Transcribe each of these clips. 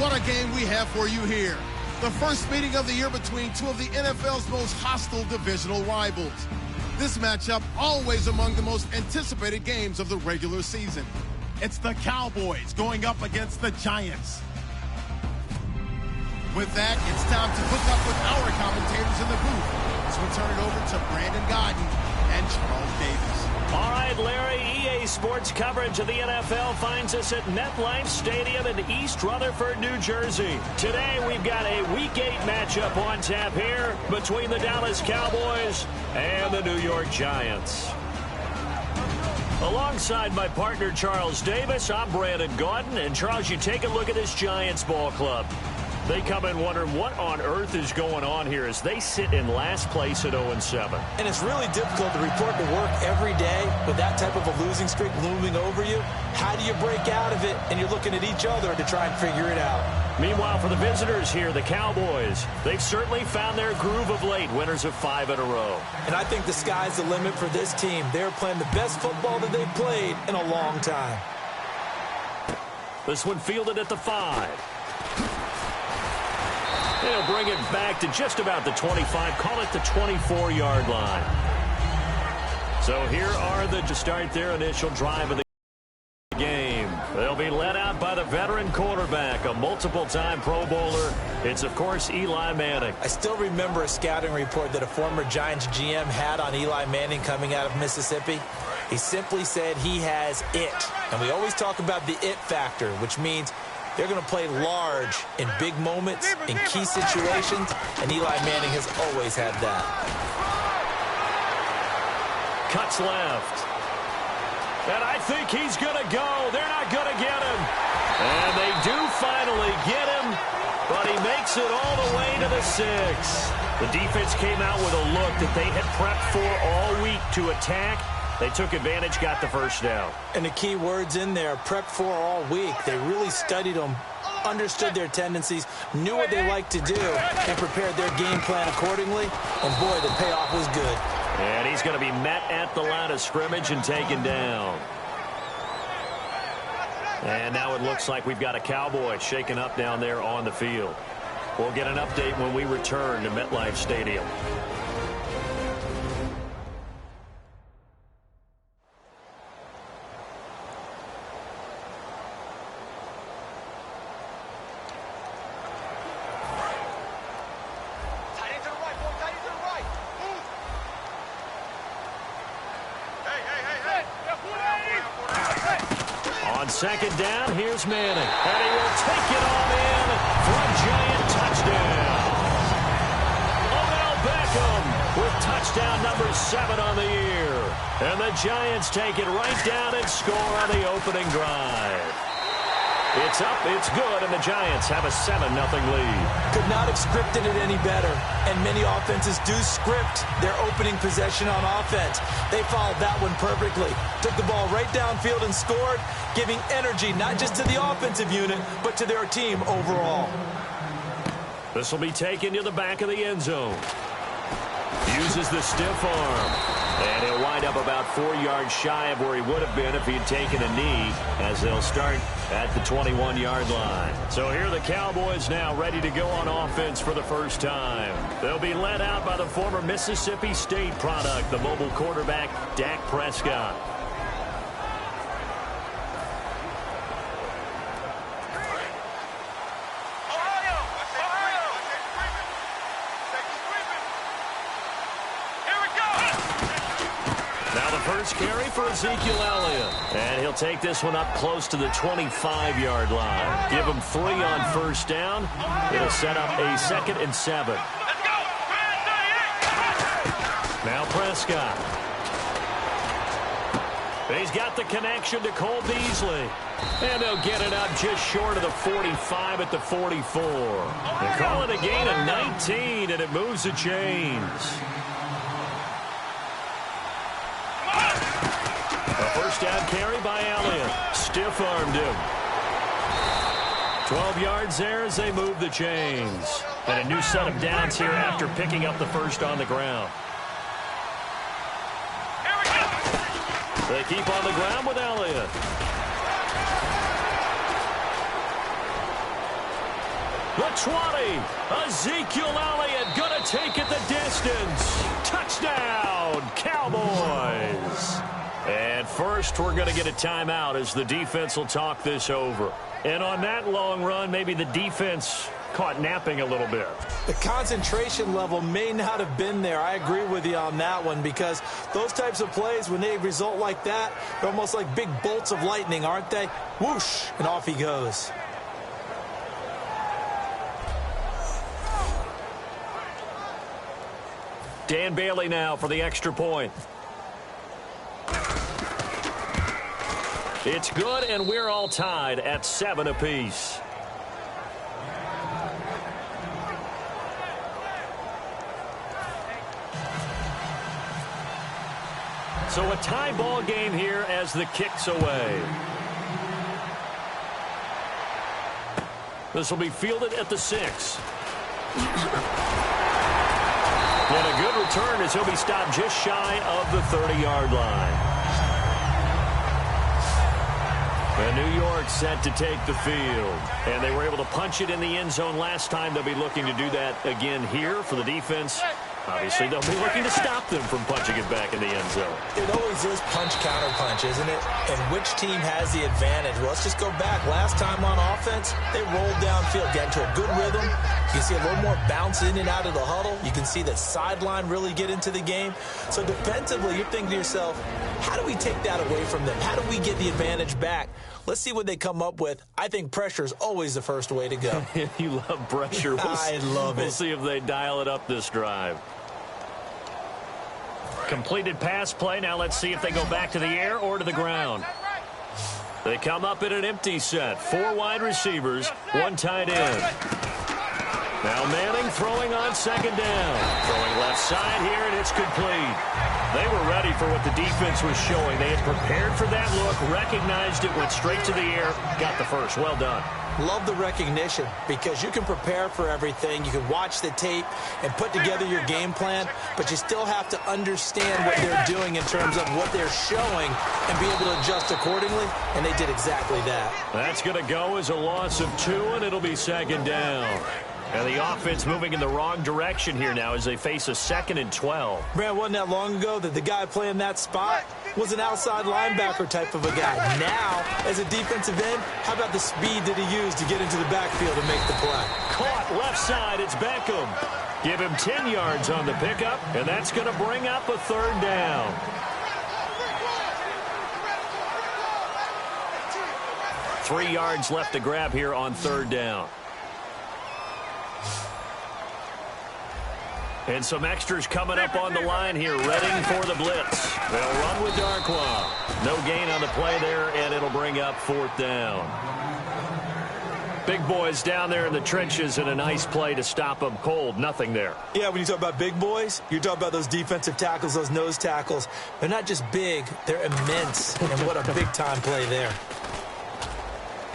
What a game we have for you here. The first meeting of the year between two of the NFL's most hostile divisional rivals. This matchup always among the most anticipated games of the regular season. It's the Cowboys going up against the Giants. With that, it's time to hook up with our commentators in the booth as we turn it over to Brandon Godden and Charles Davis. All right, Larry, EA Sports coverage of the NFL finds us at MetLife Stadium in East Rutherford, New Jersey. Today, we've got a Week 8 matchup on tap here between the Dallas Cowboys and the New York Giants. Alongside my partner, Charles Davis, I'm Brandon Gaudin. And, Charles, you take a look at this Giants ball club. They come in wondering what on earth is going on here as they sit in last place at 0-7. And it's really difficult to report to work every day with that type of a losing streak looming over you. How do you break out of it? And you're looking at each other to try and figure it out. Meanwhile, for the visitors here, the Cowboys, they've certainly found their groove of late, winners of 5 in a row. And I think the sky's the limit for this team. They're playing the best football that they've played in a long time. This one fielded at the 5. They'll bring it back to just about the 25, call it the 24-yard line. So here are to start their initial drive of the game. They'll be led out by the veteran quarterback, a multiple-time Pro Bowler. It's, of course, Eli Manning. I still remember a scouting report that a former Giants GM had on Eli Manning coming out of Mississippi. He simply said he has it. And we always talk about the it factor, which means they're going to play large in big moments, in key situations, and Eli Manning has always had that. Cuts left. And I think he's going to go. They're not going to get him. And they do finally get him, but he makes it all the way to the 6. The defense came out with a look that they had prepped for all week to attack. They took advantage, got the first down. And the key words in there, prepped for all week. They really studied them, understood their tendencies, knew what they like to do, and prepared their game plan accordingly. And, boy, the payoff was good. And he's going to be met at the line of scrimmage and taken down. And now it looks like we've got a Cowboy shaken up down there on the field. We'll get an update when we return to MetLife Stadium. Second down, here's Manning. And he will take it all in for a Giant touchdown. Odell Beckham with touchdown number 7 on the year. And the Giants take it right down and score on the opening drive. It's up, it's good, and the Giants have a 7-0 lead. Could not have scripted it any better. And many offenses do script their opening possession on offense. They followed that one perfectly. Took the ball right downfield and scored, giving energy not just to the offensive unit, but to their team overall. This will be taken to the back of the end zone. Uses the stiff arm. And he'll wind up about 4 yards shy of where he would have been if he had taken a knee, as they'll start at the 21-yard line. So here are the Cowboys now ready to go on offense for the first time. They'll be led out by the former Mississippi State product, the mobile quarterback, Dak Prescott. First carry for Ezekiel Elliott. And he'll take this one up close to the 25-yard line. Give him 3 on first down. It'll set up a 2nd and 7. Now Prescott. He's got the connection to Cole Beasley. And they'll get it up just short of the 45 at the 44. They call it a gain of 19, and it moves the chains. First down carry by Elliott. Stiff-armed him. 12 yards there as they move the chains. And a new set of downs here after picking up the first on the ground. They keep on the ground with Elliott. The 20. Ezekiel Elliott going to take it the distance. Touchdown, Cowboys. And first, we're going to get a timeout as the defense will talk this over. And on that long run, maybe the defense caught napping a little bit. The concentration level may not have been there. I agree with you on that one, because those types of plays, when they result like that, they're almost like big bolts of lightning, aren't they? Whoosh, and off he goes. Dan Bailey now for the extra point. It's good, and we're all tied at 7 apiece. So a tie ball game here as the kick's away. This will be fielded at the 6. And a good return as he'll be stopped just shy of the 30-yard line. And New York set to take the field. And they were able to punch it in the end zone last time. They'll be looking to do that again here for the defense. Obviously, they'll be looking to stop them from punching it back in the end zone. It always is punch-counter-punch, isn't it? And which team has the advantage? Well, let's just go back. Last time on offense, they rolled downfield, got into a good rhythm. You can see a little more bounce in and out of the huddle. You can see the sideline really get into the game. So defensively, you're thinking to yourself, how do we take that away from them? How do we get the advantage back? Let's see what they come up with. I think pressure is always the first way to go. You love pressure. I love it. We'll see if they dial it up this drive. Completed pass play. Now let's see if they go back to the air or to the ground. They come up in an empty set. 4 wide receivers, 1 tight end. Now Manning throwing on second down. Throwing left side here, and it's complete. They were ready for what the defense was showing. They had prepared for that look, recognized it, went straight to the air, got the first. Well done. Love the recognition, because you can prepare for everything. You can watch the tape and put together your game plan, but you still have to understand what they're doing in terms of what they're showing and be able to adjust accordingly, and they did exactly that. That's going to go as a loss of 2, and it'll be second down. And the offense moving in the wrong direction here now as they face a 2nd and 12. Man, wasn't that long ago that the guy playing that spot was an outside linebacker type of a guy. Now, as a defensive end, how about the speed that he used to get into the backfield and make the play? Caught left side, it's Beckham. Give him 10 yards on the pickup, and that's going to bring up a 3rd down. Three yards left to grab here on 3rd down. And some extras coming up on the line here, ready for the blitz. They'll run with Darkwa. No gain on the play there, and it'll bring up 4th down. Big boys down there in the trenches, and a nice play to stop them cold. Nothing there. Yeah, when you talk about big boys, you're talking about those defensive tackles, those nose tackles. They're not just big, they're immense. And what a big-time play there.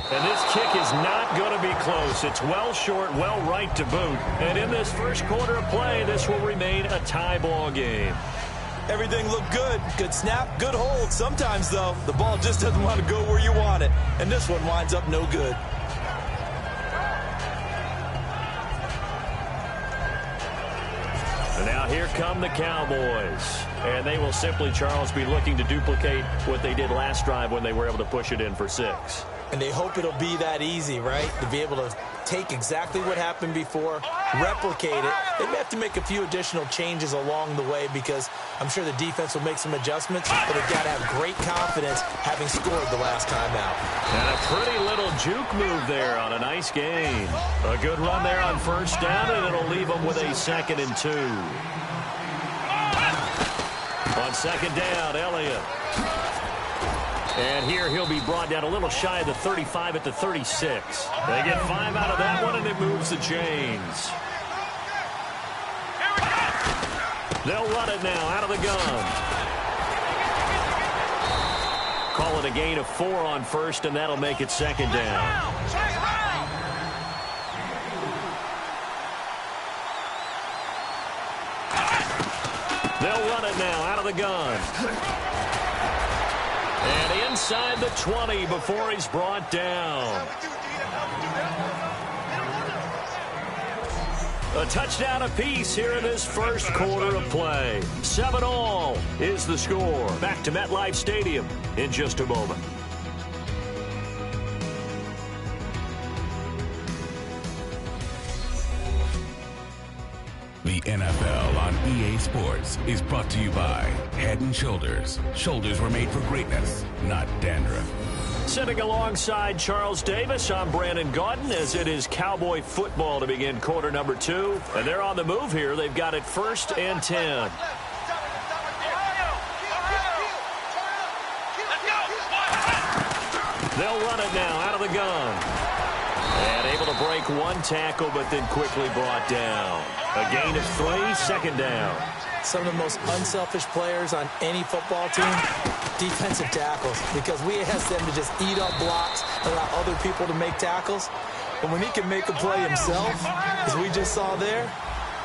And this kick is not going to be close. It's well short, well right to boot. And in this first quarter of play, this will remain a tie ball game. Everything looked good. Good snap, good hold. Sometimes, though, the ball just doesn't want to go where you want it. And this one winds up no good. And now here come the Cowboys. And they will simply, Charles, be looking to duplicate what they did last drive when they were able to push it in for 6. And they hope it'll be that easy, right? To be able to take exactly what happened before, replicate it. They may have to make a few additional changes along the way, because I'm sure the defense will make some adjustments, but they've got to have great confidence having scored the last time out. And a pretty little juke move there on a nice gain. A good run there on 1st down, and it'll leave them with a 2nd and 2. On 2nd down, Elliott. And here he'll be brought down a little shy of the 35 at the 36. They get 5 out of that one, and it moves the chains. They'll run it now out of the gun. Call it a gain of 4 on 1st, and that'll make it 2nd down. They'll run it now out of the gun. And inside the 20 before he's brought down. A touchdown apiece here in this first quarter of play. 7-all is the score. Back to MetLife Stadium in just a moment. The NFL on EA Sports is brought to you by Head & Shoulders. Shoulders were made for greatness, not dandruff. Sitting alongside Charles Davis, I'm Brandon Gaudin as it is Cowboy football to begin quarter number 2. And they're on the move here. They've got it 1st and 10. They'll run it now out of the gun. And able to break one tackle, but then quickly brought down. A gain of 3, 2nd down. Some of the most unselfish players on any football team, defensive tackles, because we ask them to just eat up blocks, allow other people to make tackles. But when he can make a play himself, as we just saw there,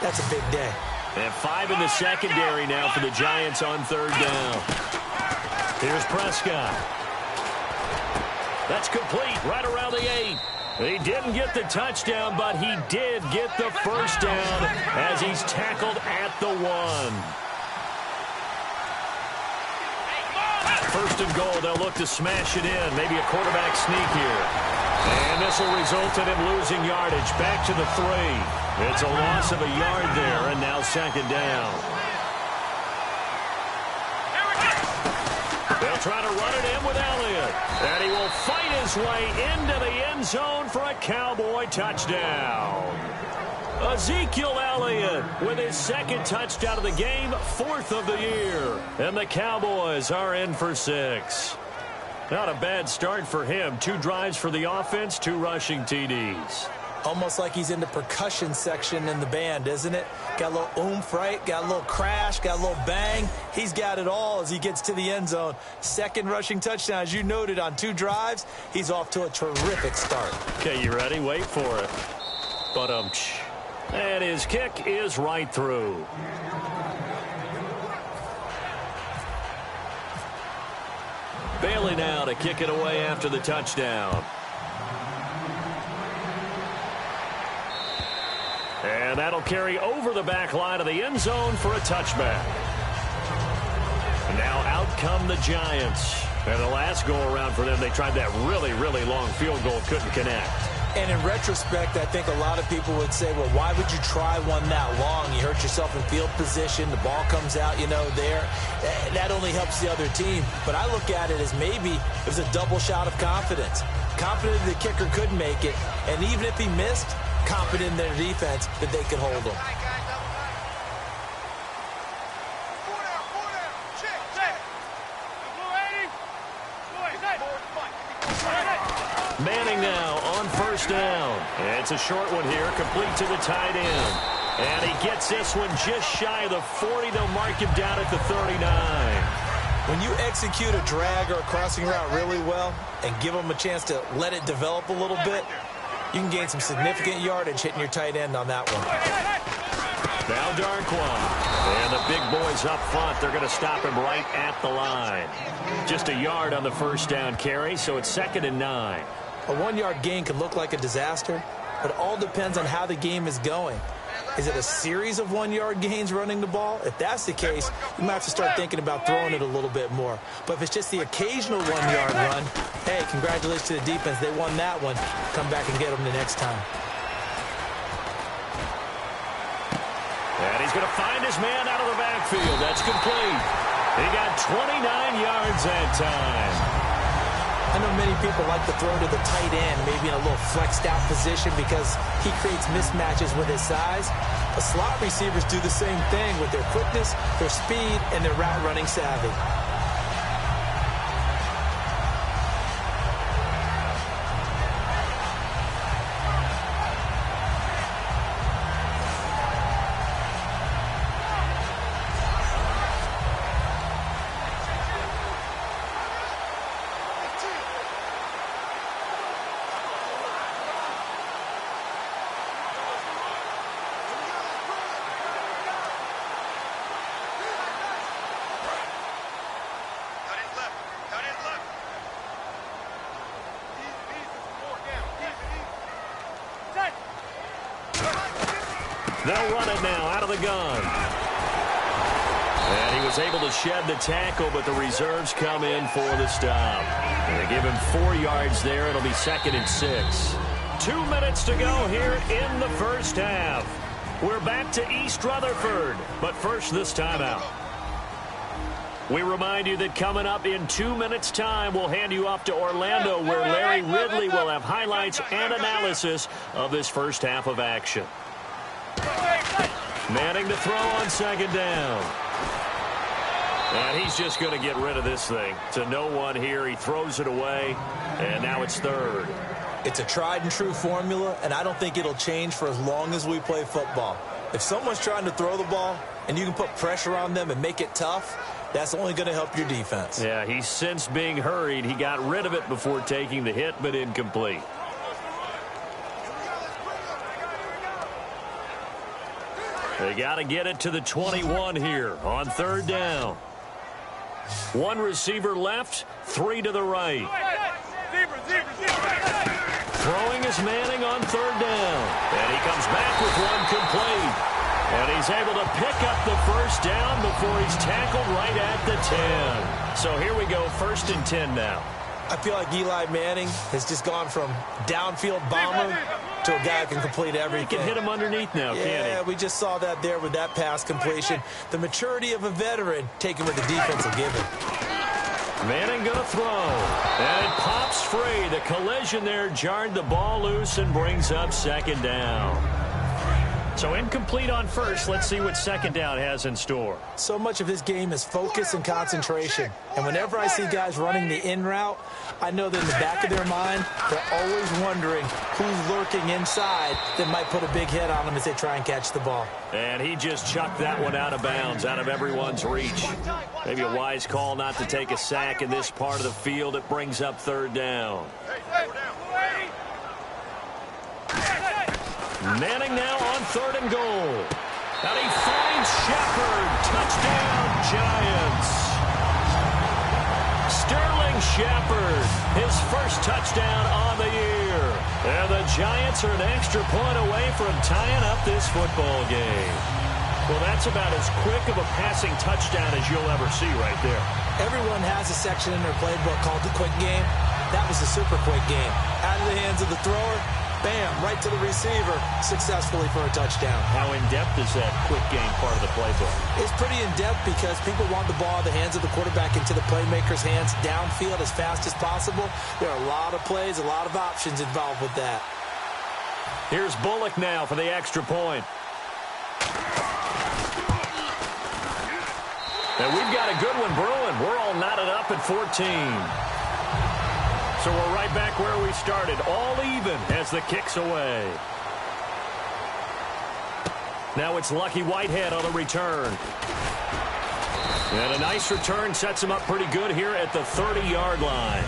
that's a big day. And 5 in the secondary now for the Giants on 3rd down. Here's Prescott. That's complete right around the 8. He didn't get the touchdown, but he did get the 1st down as he's tackled at the 1. 1st and goal, they'll look to smash it in. Maybe a quarterback sneak here. And this will result in him losing yardage. Back to the 3. It's a loss of a yard there, and now 2nd down. They'll try to run it in with Elliott. And he will fight his way into the end zone for a Cowboy touchdown. Ezekiel Elliott with his 2nd touchdown of the game, 4th of the year. And the Cowboys are in for 6. Not a bad start for him. 2 drives for the offense, 2 rushing TDs. Almost like he's in the percussion section in the band, isn't it? Got a little oomph, right? Got a little crash, got a little bang. He's got it all as he gets to the end zone. 2nd rushing touchdown, as you noted, on 2 drives. He's off to a terrific start. Okay, you ready? Wait for it. But and his kick is right through. Bailey now to kick it away after the touchdown. And that'll carry over the back line of the end zone for a touchback. Now out come the Giants. And the last go-around for them, they tried that really, really long field goal, couldn't connect. And in retrospect, I think a lot of people would say, well, why would you try one that long? You hurt yourself in field position. The ball comes out, there. That only helps the other team. But I look at it as maybe it was a double shot of confidence. Confident the kicker could make it. And even if he missed, confident in their defense that they could hold him. Manning now on 1st down. It's a short one here, complete to the tight end. And he gets this one just shy of the 40. They'll mark him down at the 39. When you execute a drag or a crossing route really well and give them a chance to let it develop a little bit, you can gain some significant yardage hitting your tight end on that one. Now Darquan. And the big boys up front, they're going to stop him right at the line. Just a yard on the 1st down carry, so it's 2nd and 9. A 1-yard gain can look like a disaster, but it all depends on how the game is going. Is it a series of 1-yard gains running the ball? If that's the case, you might have to start thinking about throwing it a little bit more. But if it's just the occasional 1-yard run, hey, congratulations to the defense. They won that one. Come back and get them the next time. And he's going to find his man out of the backfield. That's complete. He got 29 yards that time. I know many people like to throw to the tight end, maybe in a little flexed out position because he creates mismatches with his size. But slot receivers do the same thing with their quickness, their speed, and their route running savvy. They'll run it now out of the gun. And he was able to shed the tackle, but the reserves come in for the stop. They give him 4 yards there. It'll be 2nd and 6. 2 minutes to go here in the first half. We're back to East Rutherford, but first this timeout. We remind you that coming up in 2 minutes' time, we'll hand you off to Orlando, where Larry Ridley will have highlights and analysis of this first half of action. Manning to throw on 2nd down. And he's just going to get rid of this thing to no one here. He throws it away, and now it's 3rd. It's a tried-and-true formula, and I don't think it'll change for as long as we play football. If someone's trying to throw the ball and you can put pressure on them and make it tough, that's only going to help your defense. Yeah, he's since being hurried. He got rid of it before taking the hit, but incomplete. They got to get it to the 21 here on 3rd down. 1 receiver left, 3 to the right. Throwing is Manning on 3rd down. And he comes back with 1 complete. And he's able to pick up the first down before he's tackled right at the 10. So here we go, 1st and 10 now. I feel like Eli Manning has just gone from downfield bomber to a guy who can complete everything. He can hit him underneath now, can't he? Yeah, we just saw that there with that pass completion. The maturity of a veteran taking what the defense will give him. Manning going to throw. And it pops free. The collision there jarred the ball loose and brings up 2nd down. So incomplete on 1st. Let's see what 2nd down has in store. So much of this game is focus and concentration. And whenever I see guys running the in route, I know that in the back of their mind, they're always wondering who's lurking inside that might put a big hit on them as they try and catch the ball. And he just chucked that one out of bounds, out of everyone's reach. Maybe a wise call not to take a sack in this part of the field. It brings up 3rd down. Manning now on 3rd and goal. And he finds Shepard. Touchdown, Giants. Sterling Shepard, his first touchdown on the year. And the Giants are an extra point away from tying up this football game. Well, that's about as quick of a passing touchdown as you'll ever see right there. Everyone has a section in their playbook called the quick game. That was a super quick game. Out of the hands of the thrower, bam, right to the receiver, successfully for a touchdown. How in-depth is that quick game part of the playbook? It's pretty in-depth because people want the ball in the hands of the quarterback into the playmaker's hands downfield as fast as possible. There are a lot of plays, a lot of options involved with that. Here's Bullock now for the extra point. And we've got a good one brewing. We're all knotted up at 14. So we're right back where we started, all even as the kick's away. Now it's Lucky Whitehead on the return. And a nice return sets him up pretty good here at the 30-yard line.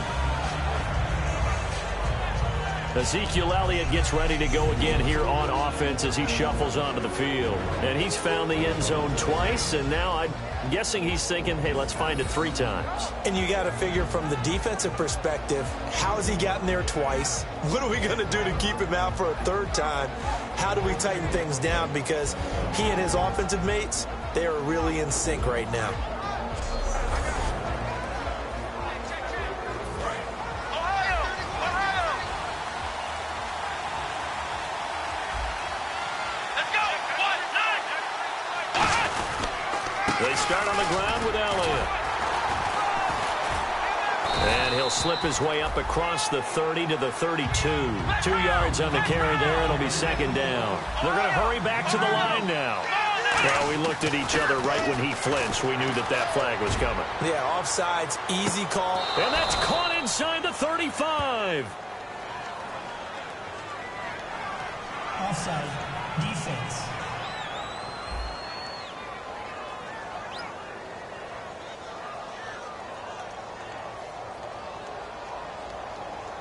Ezekiel Elliott gets ready to go again here on offense as he shuffles onto the field. And he's found the end zone twice, and now I'm guessing he's thinking, hey, let's find it 3 times. And you got to figure from the defensive perspective, how has he gotten there twice? What are we going to do to keep him out for a 3rd time? How do we tighten things down? Because he and his offensive mates, they are really in sync right now. They start on the ground with Elliott. And he'll slip his way up across the 30 to the 32. 2 yards on the carry there. It'll be 2nd down. They're going to hurry back to the line now. Well, we looked at each other right when he flinched. We knew that that flag was coming. Yeah, offsides, easy call. And that's caught inside the 35. Offside, defense.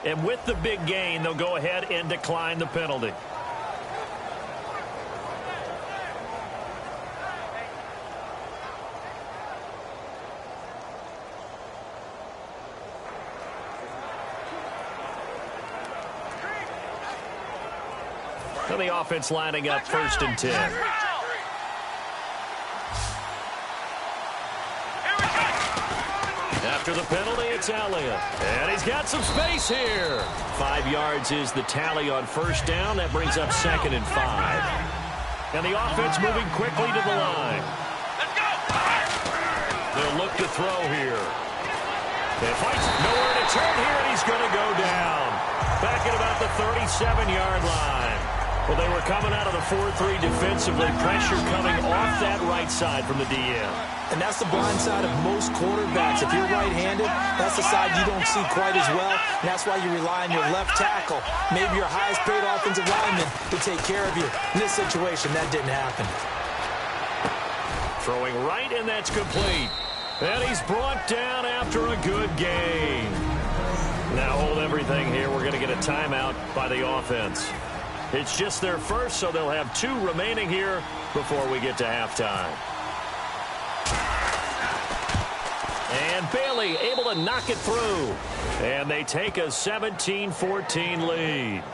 And with the big gain, they'll go ahead and decline the penalty. And the offense lining up 1st and 10. After the penalty, it's Elliott. And he's got some space here. 5 yards is the tally on 1st down. That brings up 2nd and 5. And the offense moving quickly to the line. They'll look to throw here. They fight. Nowhere to turn here, and he's going to go down. Back at about the 37-yard line. Well, they were coming out of the 4-3 defensively. Pressure coming off that right side from the DM. And that's the blind side of most quarterbacks. If you're right-handed, that's the side you don't see quite as well. And that's why you rely on your left tackle, maybe your highest-paid offensive lineman, to take care of you. In this situation, that didn't happen. Throwing right, and that's complete. And he's brought down after a good game. Now hold everything here. We're going to get a timeout by the offense. It's just their first, so they'll have 2 remaining here before we get to halftime. And Bailey able to knock it through. And they take a 17-14 lead.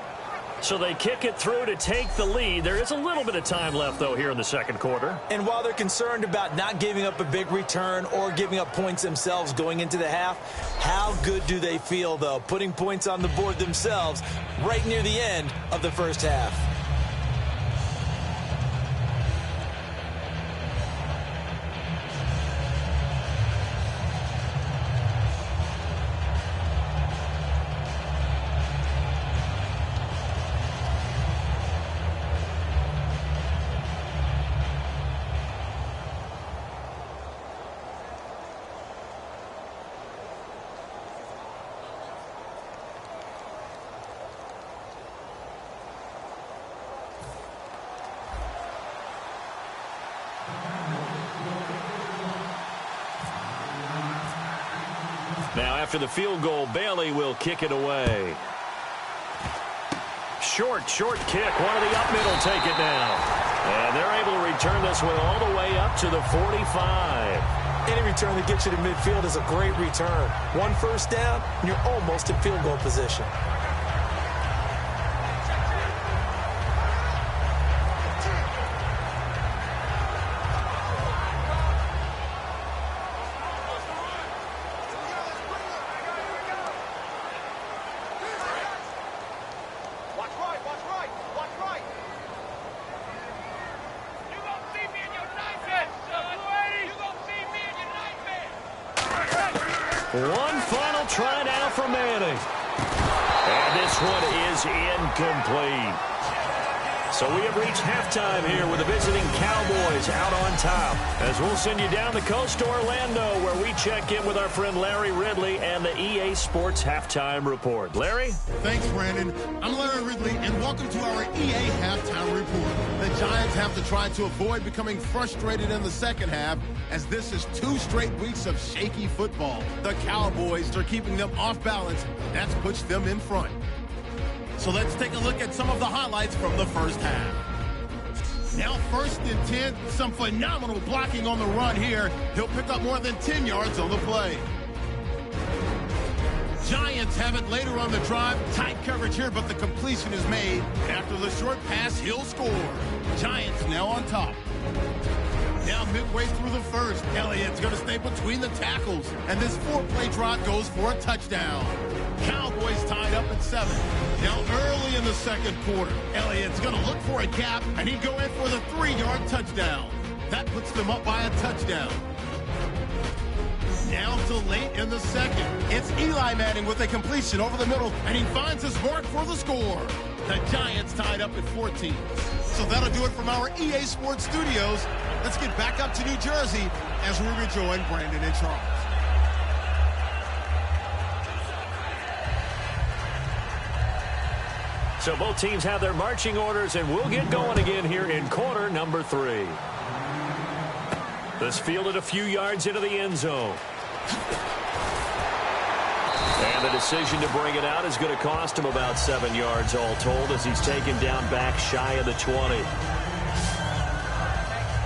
So they kick it through to take the lead. There is a little bit of time left, though, here in the 2nd quarter. And while they're concerned about not giving up a big return or giving up points themselves going into the half, how good do they feel, though, putting points on the board themselves right near the end of the 1st half? Now, after the field goal, Bailey will kick it away. Short kick. One of the up middle take it now. And they're able to return this one all the way up to the 45. Any return that gets you to midfield is a great return. 1 first down, and you're almost in field goal position. One final try now for Manning. And this one is incomplete. So we have reached halftime here with the visiting Cowboys out on top. As we'll send you down the coast to Orlando, where we check in with our friend Larry Ridley and the EA Sports Halftime Report. Larry? Thanks, Brandon. I'm Larry Ridley, and welcome to our EA Halftime Report. The Giants have to try to avoid becoming frustrated in the 2nd half, as this is 2 straight weeks of shaky football. The Cowboys are keeping them off balance. That's pushed them in front. So let's take a look at some of the highlights from the 1st half. Now 1st and 10, some phenomenal blocking on the run here. He'll pick up more than 10 yards on the play. Giants have it later on the drive. Tight coverage here, but the completion is made. After the short pass, he'll score. Giants now on top. Now midway through the 1st, Elliott's going to stay between the tackles. And this 4-play drive goes for a touchdown. Cowboys tied up at 7. Now early in the 2nd quarter, Elliott's going to look for a gap, and he'd go in for the 3-yard touchdown. That puts them up by a touchdown. Now to late in the 2nd. It's Eli Manning with a completion over the middle, and he finds his mark for the score. The Giants tied up at 14. So that'll do it from our EA Sports Studios. Let's get back up to New Jersey as we rejoin Brandon and Charles. So both teams have their marching orders, and we'll get going again here in quarter number 3. This fielded a few yards into the end zone. And the decision to bring it out is going to cost him about 7 yards all told, as he's taken down back shy of the 20.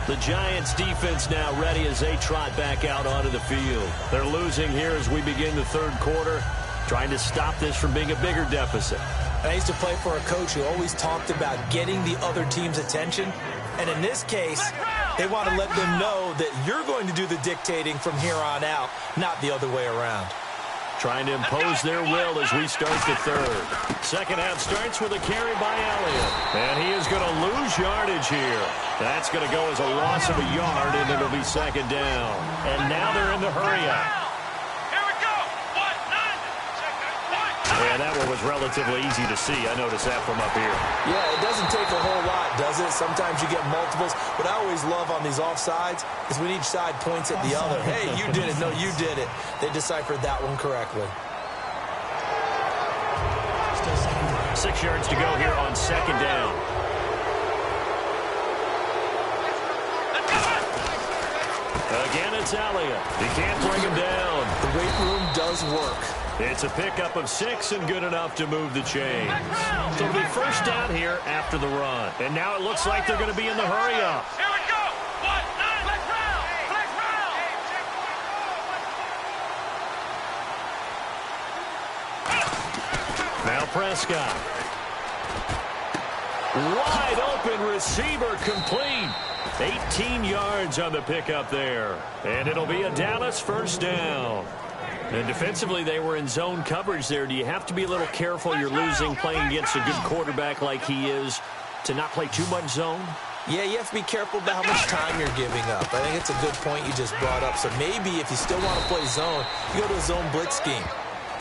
The Giants defense now ready as they trot back out onto the field. They're losing here as we begin the 3rd quarter, trying to stop this from being a bigger deficit. I used to play for a coach who always talked about getting the other team's attention. And in this case, they want to let them know that you're going to do the dictating from here on out, not the other way around. Trying to impose their will as we start the third. Second half starts with a carry by Elliott. And he is going to lose yardage here. That's going to go as a loss of a yard, and it'll be second down. And now they're in the hurry-up. Yeah, that one was relatively easy to see. I noticed that from up here. Yeah, it doesn't take a whole lot, does it? Sometimes you get multiples. What I always love on these offsides is when each side points at the other. Hey, you did it. No, you did it. They deciphered that one correctly. 6 yards to go here on second down. Again, it's Elliott. He can't bring him down. The weight room does work. It's a pickup of 6 and good enough to move the chains. So it'll be first down here after the run. And now it looks like they're going to be in the hurry-up. Here we go. 1-9. Flex round. Flex round. Now Prescott. Wide open receiver complete. 18 yards on the pickup there. And it'll be a Dallas first down. And defensively, they were in zone coverage there. Do you have to be a little careful? You're losing playing against a good quarterback like he is to not play too much zone? Yeah, you have to be careful about how much time you're giving up. I think it's a good point you just brought up. So maybe if you still want to play zone, you go to a zone blitz scheme.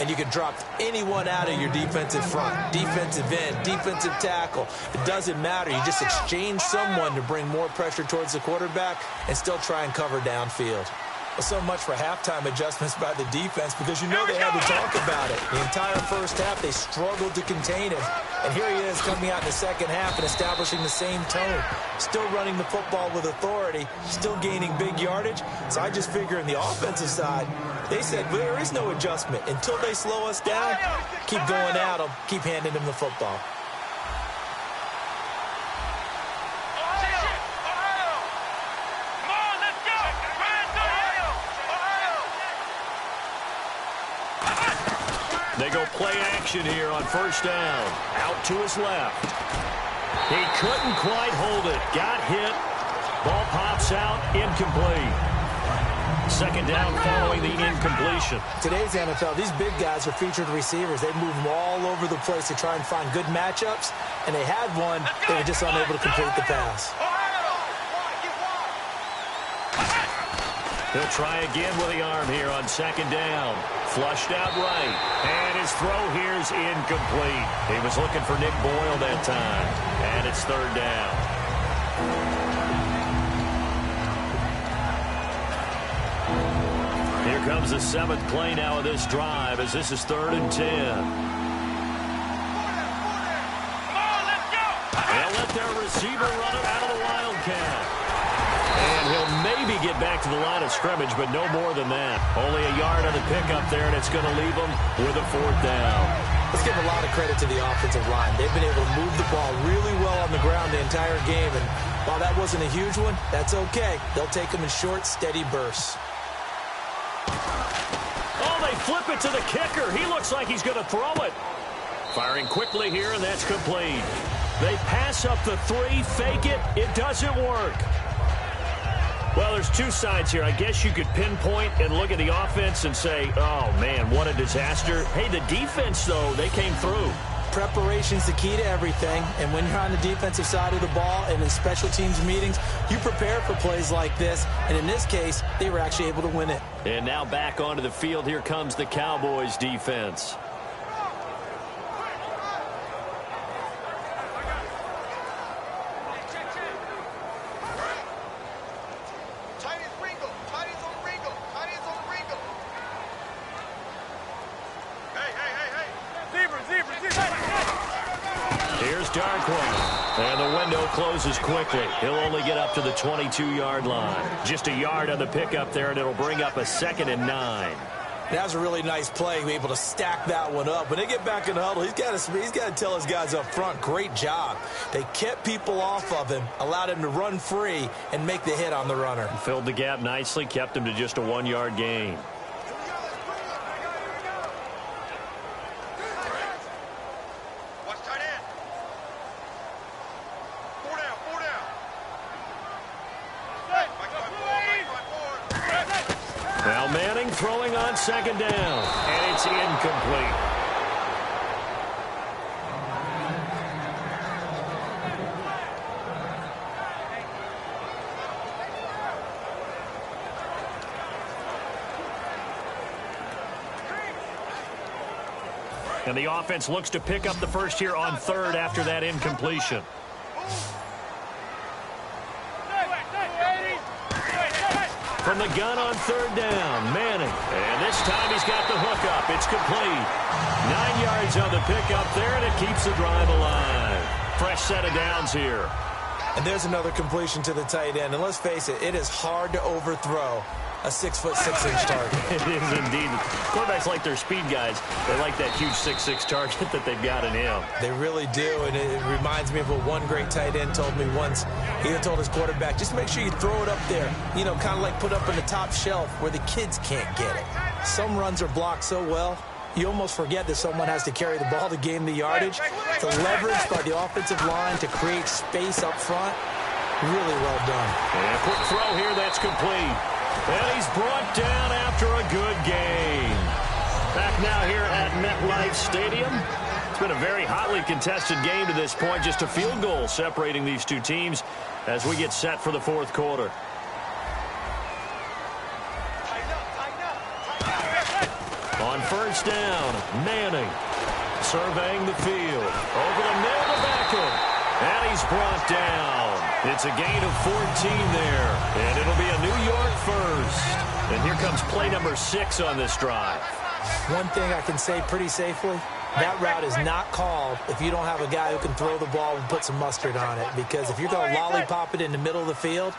And you can drop anyone out of your defensive front, defensive end, defensive tackle. It doesn't matter. You just exchange someone to bring more pressure towards the quarterback and still try and cover downfield. Well, so much for halftime adjustments by the defense because you know they had to talk about it. The entire first half, they struggled to contain him. And here he is coming out in the second half and establishing the same tone. Still running the football with authority, still gaining big yardage. So I just figure in the offensive side, they said, well, there is no adjustment. Until they slow us down, keep going at them, keep handing them the football. They go play action here on first down. Out to his left. He couldn't quite hold it. Got hit. Ball pops out. Incomplete. Second down following the incompletion. Today's NFL, these big guys are featured receivers. They move them all over the place to try and find good matchups. And they had one. They were just unable to complete the pass. He'll try again with the arm here on second down. Flushed out right. And his throw here is incomplete. He was looking for Nick Boyle that time. And it's third down. Here comes the 7th play now of this drive as this is 3rd and 10. They'll let their receiver run it out of the Wildcat. And he'll maybe get back to the line of scrimmage, but no more than that. Only a yard on the pickup there, and it's going to leave them with a 4th down. Let's give a lot of credit to the offensive line. They've been able to move the ball really well on the ground the entire game. And while that wasn't a huge one, that's okay. They'll take them in short, steady bursts. Oh, they flip it to the kicker. He looks like he's going to throw it. Firing quickly here, and that's complete. They pass up the 3, fake it. It doesn't work. Well, there's two sides here. I guess you could pinpoint and look at the offense and say, oh, man, what a disaster. Hey, the defense, though, they came through. Preparation's the key to everything, and when you're on the defensive side of the ball and in special teams meetings, you prepare for plays like this, and in this case, they were actually able to win it. And now back onto the field, here comes the Cowboys defense. And the window closes quickly. He'll only get up to the 22-yard line. Just a yard on the pickup there, and it'll bring up a 2nd and 9. That was a really nice play, able to stack that one up. When they get back in the huddle, he's got to tell his guys up front, great job. They kept people off of him, allowed him to run free, and make the hit on the runner. Filled the gap nicely, kept him to just a 1-yard gain. throwing on second down, and it's incomplete. And the offense looks to pick up the first here on third after that incompletion. From the gun on third down, Manning. And this time he's got the hook up. It's complete. 9 yards on the pickup there, and it keeps the drive alive. Fresh set of downs here. And there's another completion to the tight end. And let's face it, it is hard to overthrow a 6'6" target. It is indeed. Quarterbacks like their speed guys. They like that huge 6'6" target that they've got in him. They really do, and it reminds me of what one great tight end told me once. He told his quarterback, just make sure you throw it up there, you know, kind of like put up in the top shelf where the kids can't get it. Some runs are blocked so well, you almost forget that someone has to carry the ball to gain the yardage. The leverage by the offensive line to create space up front, really well done. And a quick throw here that's complete. And he's brought down after a good game. Back now here at MetLife Stadium. It's been a very hotly contested game to this point. Just a field goal separating these two teams as we get set for the fourth quarter. On first down, Manning surveying the field. Over the middle to Beckham. And he's brought down. It's a gain of 14 there. And it'll be a New York first. And here comes play number 6 on this drive. One thing I can say pretty safely, that route is not called if you don't have a guy who can throw the ball and put some mustard on it. Because if you're going to lollipop it in the middle of the field,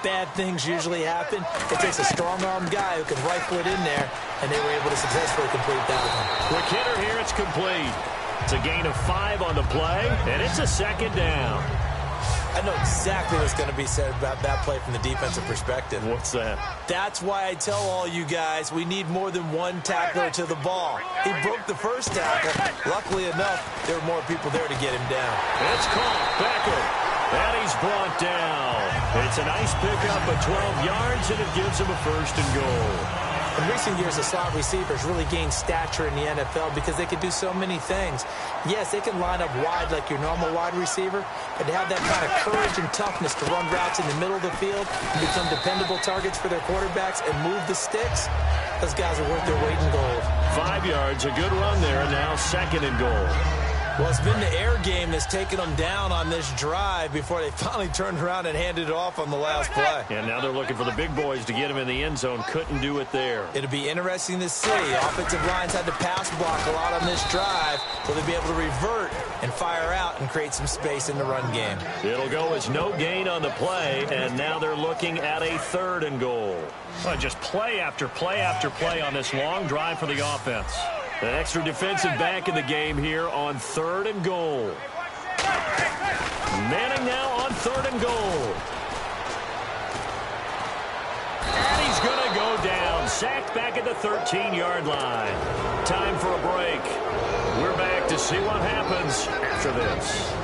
bad things usually happen. It takes a strong-armed guy who can rifle it in there, and they were able to successfully complete that one. Quick hitter here, it's complete. It's a gain of 5 on the play, and it's a second down. I know exactly what's going to be said about that play from the defensive perspective. What's that? That's why I tell all you guys we need more than one tackler to the ball. He broke the first tackle. Luckily enough, there were more people there to get him down. It's caught. Beckham. And he's brought down. It's a nice pickup of 12 yards, and it gives him a first and goal. In recent years, the slot receivers really gained stature in the NFL because they can do so many things. Yes, they can line up wide like your normal wide receiver, but to have that kind of courage and toughness to run routes in the middle of the field and become dependable targets for their quarterbacks and move the sticks, those guys are worth their weight in gold. 5 yards, a good run there, and now second and goal. Well, it's been the air game that's taken them down on this drive before they finally turned around and handed it off on the last play. And now they're looking for the big boys to get him in the end zone. Couldn't do it there. It'll be interesting to see. Offensive lines had to pass block a lot on this drive, so they'll be able to revert and fire out and create some space in the run game. It'll go as no gain on the play, and now they're looking at a third and goal. Well, just play after play after play on this long drive for the offense. An extra defensive back in the game here on third and goal. Manning now on third and goal. And he's going to go down. Sacked back at the 13-yard line. Time for a break. We're back to see what happens after this.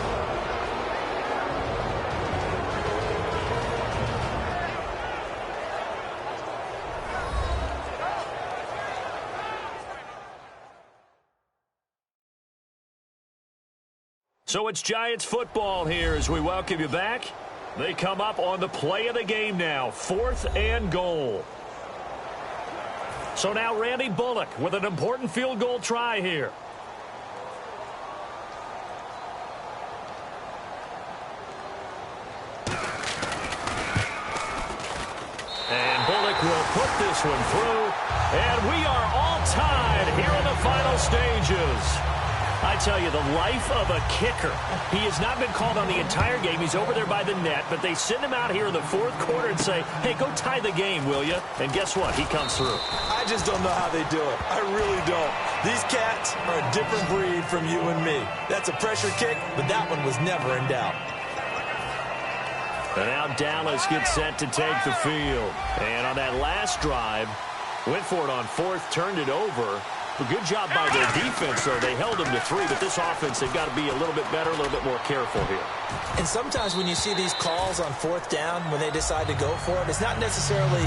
So it's Giants football here as we welcome you back. They come up on the play of the game now, 4th and goal. So now Randy Bullock with an important field goal try here. And Bullock will put this one through. And we are all tied here in the final stages. I tell you, the life of a kicker. He has not been called on the entire game. He's over there by the net, but they send him out here in the fourth quarter and say, hey, go tie the game, will you? And guess what? He comes through. I just don't know how they do it. I really don't. These cats are a different breed from you and me. That's a pressure kick, but that one was never in doubt. And now Dallas gets set to take the field. And on that last drive, went for it on fourth, turned it over. A good job by their defense, though. They held them to 3, but this offense, they've got to be a little bit better, a little bit more careful here. And sometimes when you see these calls on fourth down, when they decide to go for it, it's not necessarily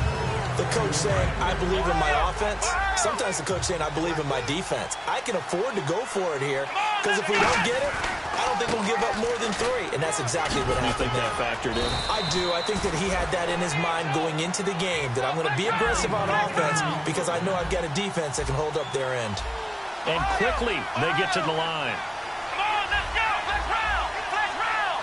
The coach saying, I believe in my offense. Sometimes the coach saying, I believe in my defense. I can afford to go for it here because if we don't get it, I don't think we'll give up more than 3. And that's exactly what happened. You think that factored in? I do. I think that he had that in his mind going into the game, that I'm going to be aggressive on offense because I know I've got a defense that can hold up their end. And quickly, they get to the line. Come on, let's go. Let's round. Let's round.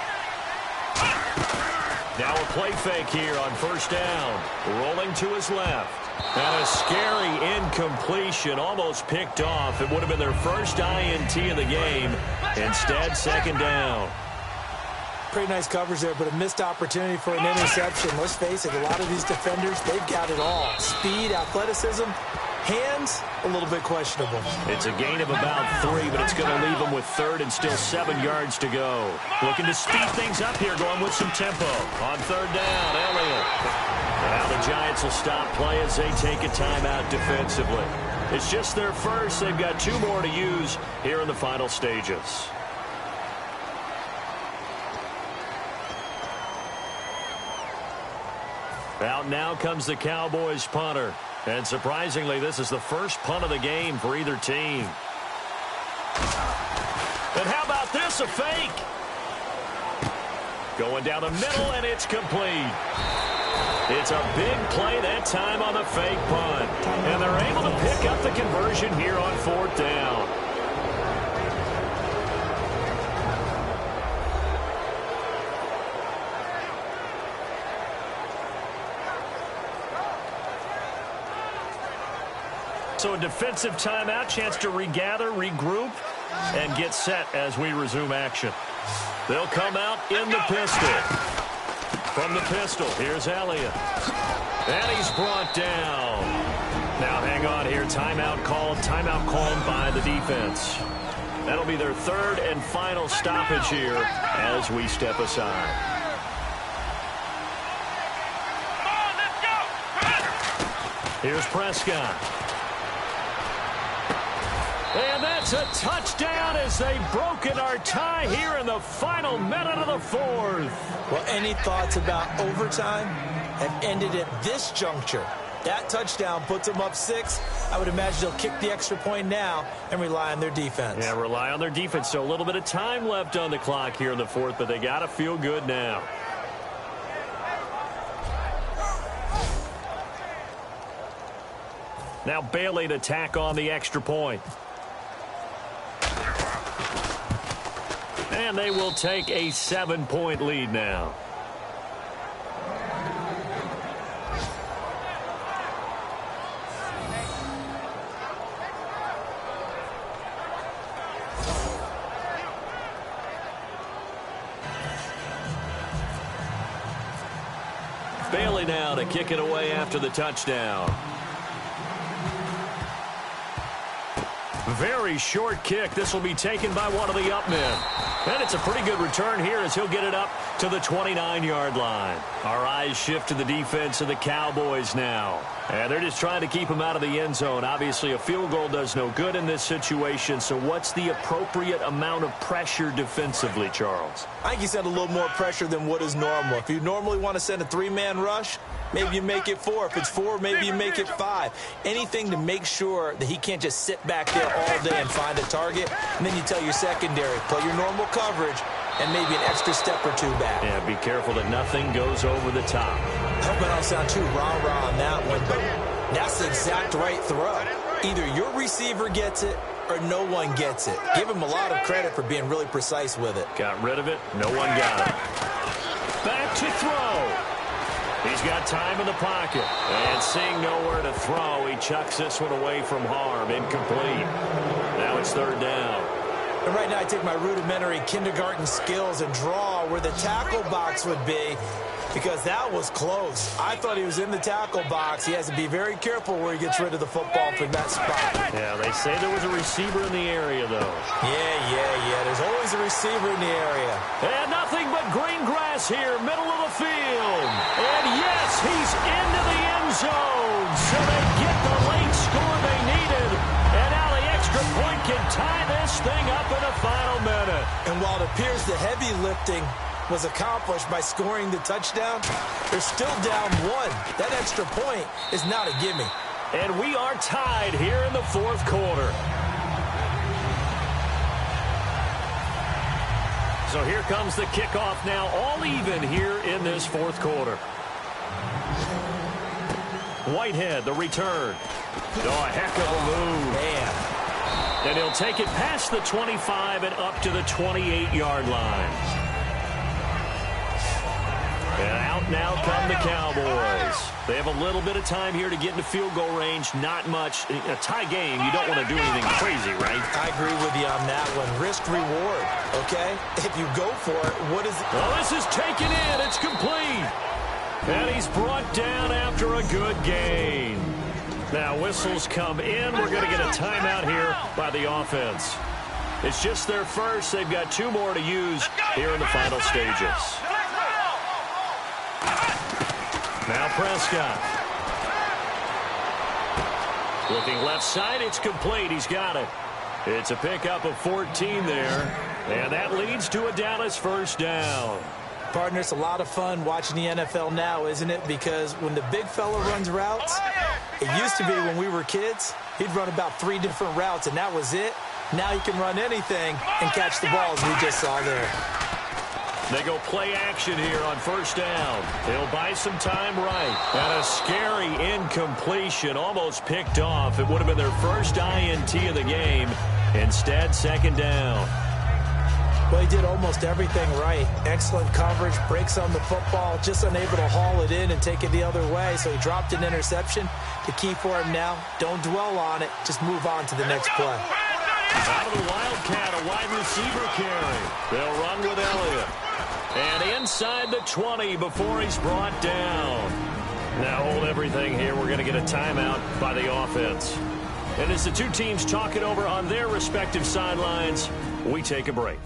Now a play fake here on first down. Rolling to his left. And a scary incompletion, almost picked off. It would have been their first INT of the game. Instead, second down. Pretty nice coverage there, but a missed opportunity for an interception. Let's face it, a lot of these defenders, they've got it all. Speed, athleticism, hands, a little bit questionable. It's a gain of about 3, but it's going to leave them with third and still 7 yards to go. Looking to speed things up here, going with some tempo. On third down, Elliott. Now the Giants will stop play as they take a timeout defensively. It's just their first. They've got 2 more to use here in the final stages. Out now comes the Cowboys punter. And surprisingly, this is the first punt of the game for either team. And how about this, a fake? Going down the middle, and it's complete. It's a big play that time on the fake punt. And they're able to pick up the conversion here on fourth down. So a defensive timeout, chance to regather, regroup, and get set as we resume action. They'll come out in the pistol. From the pistol, here's Elliott. And he's brought down. Now hang on here, timeout called by the defense. That'll be their third and final stoppage here as we step aside. Here's Prescott. And that's a touchdown as they've broken our tie here in the final minute of the fourth. Well, any thoughts about overtime have ended at this juncture. That touchdown puts them up 6. I would imagine they'll kick the extra point now and rely on their defense. Yeah, rely on their defense. So a little bit of time left on the clock here in the fourth, but they got to feel good now. Now Bailey to tack on the extra point. And they will take a 7-point lead now. Bailey now to kick it away after the touchdown. Very short kick. This will be taken by one of the up men. And it's a pretty good return here as he'll get it up to the 29-yard line. Our eyes shift to the defense of the Cowboys now. And they're just trying to keep him out of the end zone. Obviously, a field goal does no good in this situation. So what's the appropriate amount of pressure defensively, Charles? I think you send a little more pressure than what is normal. If you normally want to send a 3-man rush, maybe you make it 4. If it's 4, maybe you make it 5. Anything to make sure that he can't just sit back there all day and find a target. And then you tell your secondary, play your normal coverage and maybe an extra step or 2 back. Yeah, be careful that nothing goes over the top. I hope I don't sound too rah-rah on that one, but that's the exact right throw. Either your receiver gets it or no one gets it. Give him a lot of credit for being really precise with it. Got rid of it. No one got it. Back to throw. He's got time in the pocket. And seeing nowhere to throw, he chucks this one away from harm. Incomplete. Now it's third down. And right now I take my rudimentary kindergarten skills and draw where the tackle box would be, because that was close. I thought he was in the tackle box. He has to be very careful where he gets rid of the football from that spot. Yeah, they say there was a receiver in the area, though. Yeah. There's always a receiver in the area. And nothing but green grass here, middle of the field. And yes, he's into the end zone. So they get the late score they needed. And now the extra point can tie this thing up in the final minute. And while it appears the heavy lifting was accomplished by scoring the touchdown. They're still down 1. That extra point is not a gimme. And we are tied here in the fourth quarter. So here comes the kickoff now, all even here in this fourth quarter. Whitehead, the return. Oh, a heck of a move. Man. And he'll take it past the 25 and up to the 28-yard line. And out now come the Cowboys. They have a little bit of time here to get into field goal range. Not much. A tie game, you don't want to do anything crazy, right? I agree with you on that one. Risk reward, okay? If you go for it, what is it? Well, this is taken in. It's complete. And he's brought down after a good gain. Now whistles come in. We're going to get a timeout here by the offense. It's just their first. They've got 2 more to use here in the final stages. Now Prescott. Looking left side, it's complete. He's got it. It's a pickup of 14 there. And that leads to a Dallas first down. Partner, it's a lot of fun watching the NFL now, isn't it? Because when the big fella runs routes, it used to be when we were kids, he'd run about 3 different routes, and that was it. Now he can run anything and catch the ball, as we just saw there. They go play action here on first down. They'll buy some time right. And a scary incompletion, almost picked off. It would have been their first INT of the game. Instead, second down. Well, he did almost everything right. Excellent coverage, breaks on the football, just unable to haul it in and take it the other way. So he dropped an interception. The key for him now, don't dwell on it. Just move on to the next play. Out of the Wildcat, a wide receiver carry. They'll run with Elliott. And inside the 20 before he's brought down. Now hold everything here. We're going to get a timeout by the offense. And as the 2 teams talk it over on their respective sidelines, we take a break.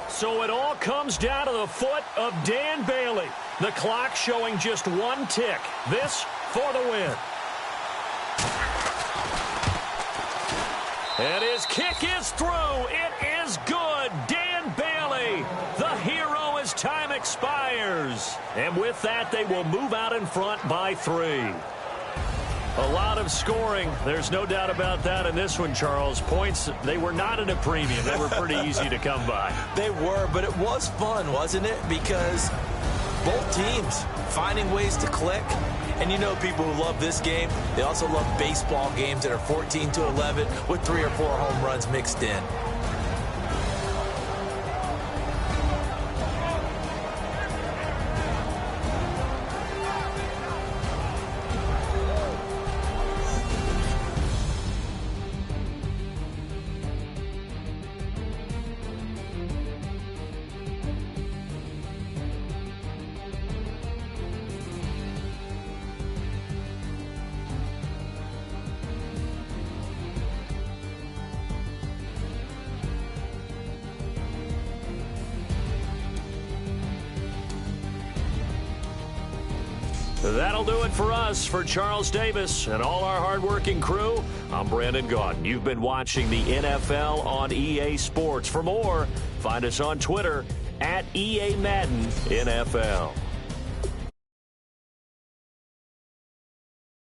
So it all comes down to the foot of Dan Bailey. The clock showing just 1 tick. This for the win. And his kick is through. It is good. Dan Bailey, the hero as time expires. And with that, they will move out in front by 3. A lot of scoring. There's no doubt about that in this one, Charles. Points, they were not at a premium. They were pretty easy to come by. They were, but it was fun, wasn't it? Because both teams finding ways to click. And you know people who love this game, they also love baseball games that are 14-11 with 3 or 4 home runs mixed in. That'll do it for us. For Charles Davis and all our hardworking crew, I'm Brandon Gaudin. You've been watching the NFL on EA Sports. For more, find us on Twitter @EA Madden NFL.